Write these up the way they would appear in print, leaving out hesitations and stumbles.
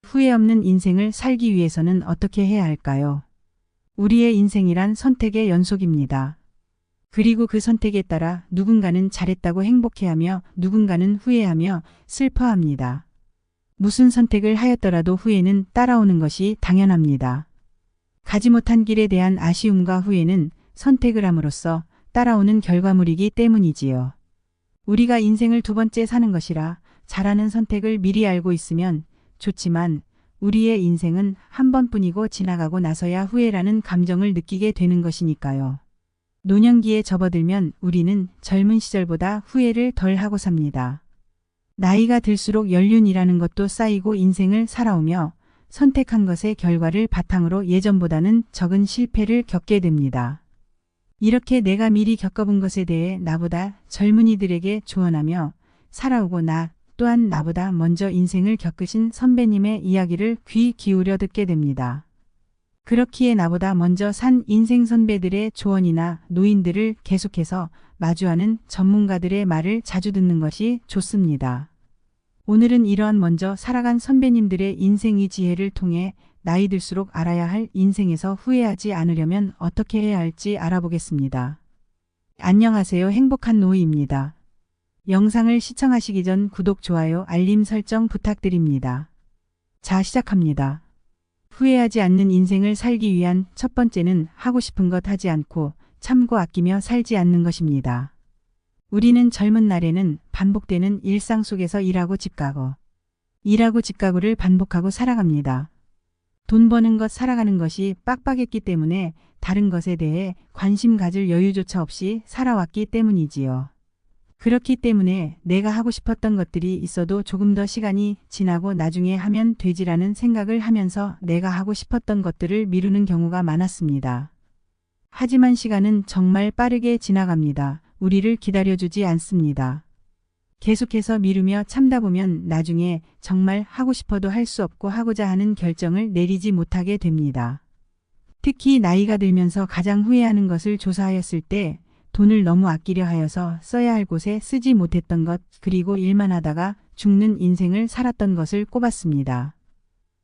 후회 없는 인생을 살기 위해서는 어떻게 해야 할까요? 우리의 인생이란 선택의 연속입니다. 그리고 그 선택에 따라 누군가는 잘했다고 행복해하며 누군가는 후회하며 슬퍼합니다. 무슨 선택을 하였더라도 후회는 따라오는 것이 당연합니다. 가지 못한 길에 대한 아쉬움과 후회는 선택을 함으로써 따라오는 결과물이기 때문이지요. 우리가 인생을 두 번째 사는 것이라 잘하는 선택을 미리 알고 있으면 좋지만 우리의 인생은 한 번뿐이고 지나가고 나서야 후회라는 감정을 느끼게 되는 것이니까요. 노년기에 접어들면 우리는 젊은 시절보다 후회를 덜 하고 삽니다. 나이가 들수록 연륜이라는 것도 쌓이고 인생을 살아오며 선택한 것의 결과를 바탕으로 예전보다는 적은 실패를 겪게 됩니다. 이렇게 내가 미리 겪어본 것에 대해 나보다 젊은이들에게 조언하며 살아오고 나 또한 나보다 먼저 인생을 겪으신 선배님의 이야기를 귀 기울여 듣게 됩니다. 그렇기에 나보다 먼저 산 인생 선배들의 조언이나 노인들을 계속해서 마주하는 전문가들의 말을 자주 듣는 것이 좋습니다. 오늘은 이러한 먼저 살아간 선배님들의 인생의 지혜를 통해 나이 들수록 알아야 할 인생에서 후회하지 않으려면 어떻게 해야 할지 알아보겠습니다. 안녕하세요. 행복한 노희입니다. 영상을 시청하시기 전 구독, 좋아요, 알림 설정 부탁드립니다. 자, 시작합니다. 후회하지 않는 인생을 살기 위한 첫 번째는 하고 싶은 것 하지 않고 참고 아끼며 살지 않는 것입니다. 우리는 젊은 날에는 반복되는 일상 속에서 일하고 집 가고 일하고 집 가고를 반복하고 살아갑니다. 돈 버는 것, 살아가는 것이 빡빡했기 때문에 다른 것에 대해 관심 가질 여유조차 없이 살아왔기 때문이지요. 그렇기 때문에 내가 하고 싶었던 것들이 있어도 조금 더 시간이 지나고 나중에 하면 되지라는 생각을 하면서 내가 하고 싶었던 것들을 미루는 경우가 많았습니다. 하지만 시간은 정말 빠르게 지나갑니다. 우리를 기다려주지 않습니다. 계속해서 미루며 참다 보면 나중에 정말 하고 싶어도 할 수 없고 하고자 하는 결정을 내리지 못하게 됩니다. 특히 나이가 들면서 가장 후회하는 것을 조사하였을 때 돈을 너무 아끼려 하여서 써야 할 곳에 쓰지 못했던 것, 그리고 일만 하다가 죽는 인생을 살았던 것을 꼽았습니다.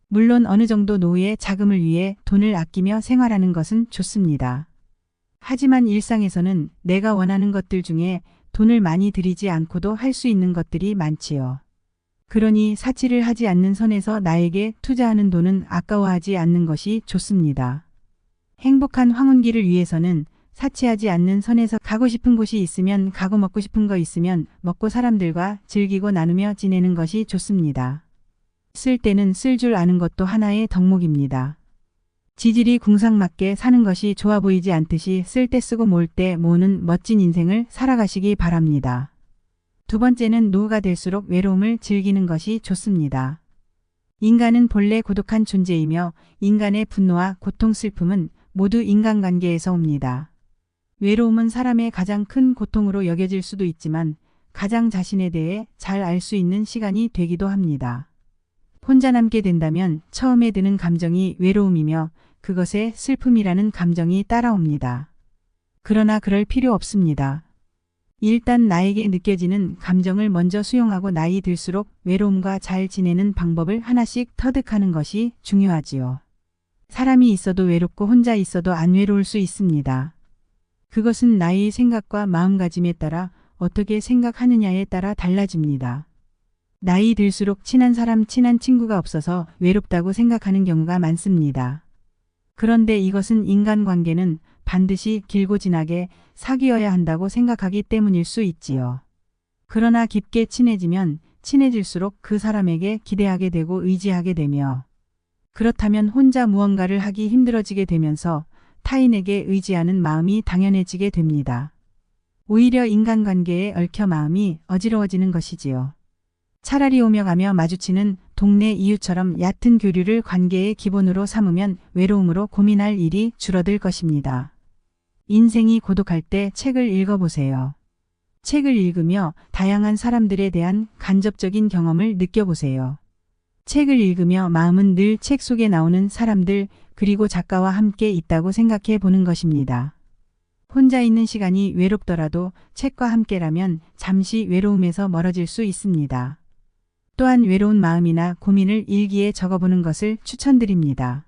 물론 어느 정도 노후의 자금을 위해 돈을 아끼며 생활하는 것은 좋습니다. 하지만 일상에서는 내가 원하는 것들 중에 돈을 많이 들이지 않고도 할 수 있는 것들이 많지요. 그러니 사치를 하지 않는 선에서 나에게 투자하는 돈은 아까워하지 않는 것이 좋습니다. 행복한 황혼기를 위해서는 사치하지 않는 선에서 가고 싶은 곳이 있으면 가고 먹고 싶은 거 있으면 먹고 사람들과 즐기고 나누며 지내는 것이 좋습니다. 쓸 때는 쓸 줄 아는 것도 하나의 덕목입니다. 지질이 궁상맞게 사는 것이 좋아 보이지 않듯이 쓸 때 쓰고 모을 때 모으는 멋진 인생을 살아가시기 바랍니다. 두 번째는 노후가 될수록 외로움을 즐기는 것이 좋습니다. 인간은 본래 고독한 존재이며 인간의 분노와 고통, 슬픔은 모두 인간관계에서 옵니다. 외로움은 사람의 가장 큰 고통으로 여겨질 수도 있지만 가장 자신에 대해 잘 알 수 있는 시간이 되기도 합니다. 혼자 남게 된다면 처음에 드는 감정이 외로움이며 그것에 슬픔이라는 감정이 따라옵니다. 그러나 그럴 필요 없습니다. 일단 나에게 느껴지는 감정을 먼저 수용하고 나이 들수록 외로움과 잘 지내는 방법을 하나씩 터득하는 것이 중요하지요. 사람이 있어도 외롭고 혼자 있어도 안 외로울 수 있습니다. 그것은 나의 생각과 마음가짐에 따라 어떻게 생각하느냐에 따라 달라집니다. 나이 들수록 친한 사람, 친한 친구가 없어서 외롭다고 생각하는 경우가 많습니다. 그런데 이것은 인간관계는 반드시 길고 진하게 사귀어야 한다고 생각하기 때문일 수 있지요. 그러나 깊게 친해지면 친해질수록 그 사람에게 기대하게 되고 의지하게 되며 그렇다면 혼자 무언가를 하기 힘들어지게 되면서 타인에게 의지하는 마음이 당연해지게 됩니다. 오히려 인간관계에 얽혀 마음이 어지러워지는 것이지요. 차라리 오며 가며 마주치는 동네 이웃처럼 얕은 교류를 관계의 기본으로 삼으면 외로움으로 고민할 일이 줄어들 것입니다. 인생이 고독할 때 책을 읽어보세요. 책을 읽으며 다양한 사람들에 대한 간접적인 경험을 느껴보세요. 책을 읽으며 마음은 늘 책 속에 나오는 사람들 그리고 작가와 함께 있다고 생각해 보는 것입니다. 혼자 있는 시간이 외롭더라도 책과 함께라면 잠시 외로움에서 멀어질 수 있습니다. 또한 외로운 마음이나 고민을 일기에 적어보는 것을 추천드립니다.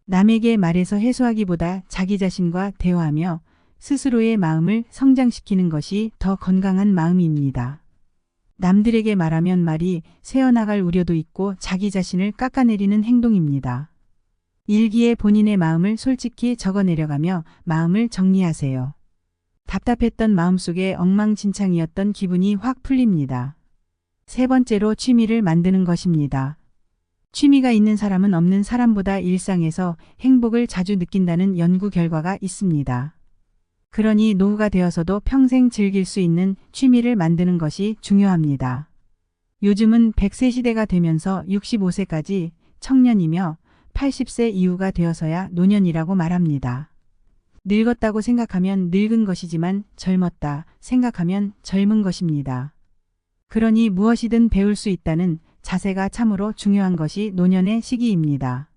남에게 말해서 해소하기보다 자기 자신과 대화하며 스스로의 마음을 성장시키는 것이 더 건강한 마음입니다. 남들에게 말하면 말이 새어나갈 우려도 있고 자기 자신을 깎아내리는 행동입니다. 일기에 본인의 마음을 솔직히 적어내려가며 마음을 정리하세요. 답답했던 마음속에 엉망진창이었던 기분이 확 풀립니다. 세 번째로 취미를 만드는 것입니다. 취미가 있는 사람은 없는 사람보다 일상에서 행복을 자주 느낀다는 연구 결과가 있습니다. 그러니 노후가 되어서도 평생 즐길 수 있는 취미를 만드는 것이 중요합니다. 요즘은 100세 시대가 되면서 65세까지 청년이며 80세 이후가 되어서야 노년이라고 말합니다. 늙었다고 생각하면 늙은 것이지만 젊었다 생각하면 젊은 것입니다. 그러니 무엇이든 배울 수 있다는 자세가 참으로 중요한 것이 노년의 시기입니다.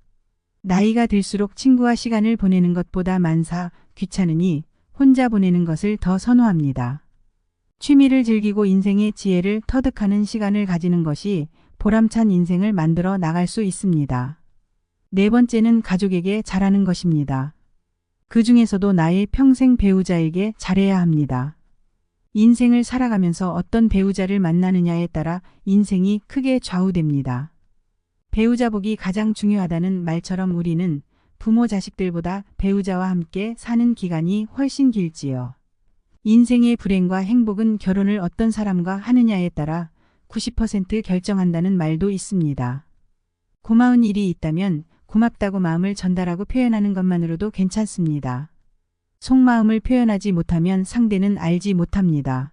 나이가 들수록 친구와 시간을 보내는 것보다 만사 귀찮으니 혼자 보내는 것을 더 선호합니다. 취미를 즐기고 인생의 지혜를 터득하는 시간을 가지는 것이 보람찬 인생을 만들어 나갈 수 있습니다. 네 번째는 가족에게 잘하는 것입니다. 그 중에서도 나의 평생 배우자에게 잘해야 합니다. 인생을 살아가면서 어떤 배우자를 만나느냐에 따라 인생이 크게 좌우됩니다. 배우자 복이 가장 중요하다는 말처럼 우리는 부모 자식들보다 배우자와 함께 사는 기간이 훨씬 길지요. 인생의 불행과 행복은 결혼을 어떤 사람과 하느냐에 따라 90% 결정한다는 말도 있습니다. 고마운 일이 있다면 고맙다고 마음을 전달하고 표현하는 것만으로도 괜찮습니다. 속마음을 표현하지 못하면 상대는 알지 못합니다.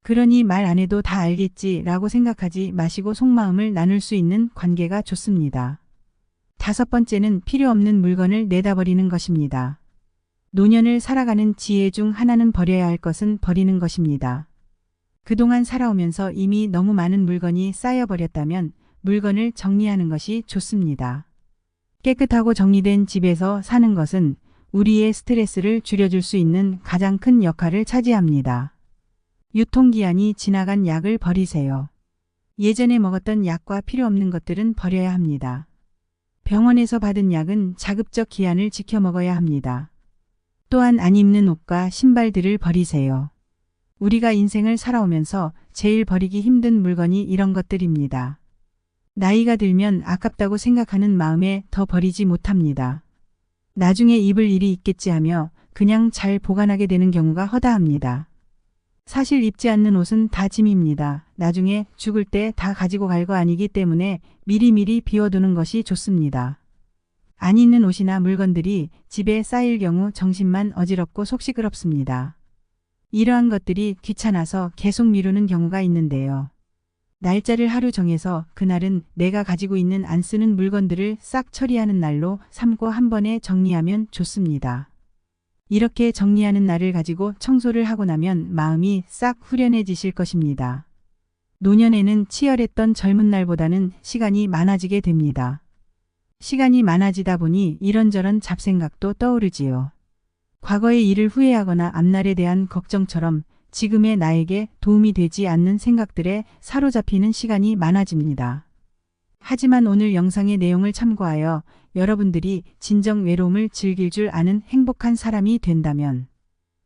그러니 말 안 해도 다 알겠지 라고 생각하지 마시고 속마음을 나눌 수 있는 관계가 좋습니다. 다섯 번째는 필요 없는 물건을 내다버리는 것입니다. 노년을 살아가는 지혜 중 하나는 버려야 할 것은 버리는 것입니다. 그동안 살아오면서 이미 너무 많은 물건이 쌓여버렸다면 물건을 정리하는 것이 좋습니다. 깨끗하고 정리된 집에서 사는 것은 우리의 스트레스를 줄여줄 수 있는 가장 큰 역할을 차지합니다. 유통기한이 지나간 약을 버리세요. 예전에 먹었던 약과 필요 없는 것들은 버려야 합니다. 병원에서 받은 약은 자급적 기한을 지켜 먹어야 합니다. 또한 안 입는 옷과 신발들을 버리세요. 우리가 인생을 살아오면서 제일 버리기 힘든 물건이 이런 것들입니다. 나이가 들면 아깝다고 생각하는 마음에 더 버리지 못합니다. 나중에 입을 일이 있겠지 하며 그냥 잘 보관하게 되는 경우가 허다합니다. 사실 입지 않는 옷은 다 짐입니다. 나중에 죽을 때 다 가지고 갈 거 아니기 때문에 미리미리 비워두는 것이 좋습니다. 안 입는 옷이나 물건들이 집에 쌓일 경우 정신만 어지럽고 속 시끄럽습니다. 이러한 것들이 귀찮아서 계속 미루는 경우가 있는데요. 날짜를 하루 정해서 그날은 내가 가지고 있는 안 쓰는 물건들을 싹 처리하는 날로 삼고 한 번에 정리하면 좋습니다. 이렇게 정리하는 날을 가지고 청소를 하고 나면 마음이 싹 후련해지실 것입니다. 노년에는 치열했던 젊은 날보다는 시간이 많아지게 됩니다. 시간이 많아지다 보니 이런저런 잡생각도 떠오르지요. 과거의 일을 후회하거나 앞날에 대한 걱정처럼 지금의 나에게 도움이 되지 않는 생각들에 사로잡히는 시간이 많아집니다. 하지만 오늘 영상의 내용을 참고하여 여러분들이 진정 외로움을 즐길 줄 아는 행복한 사람이 된다면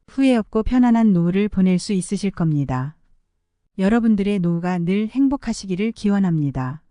후회 없고 편안한 노후를 보낼 수 있으실 겁니다. 여러분들의 노후가 늘 행복하시기를 기원합니다.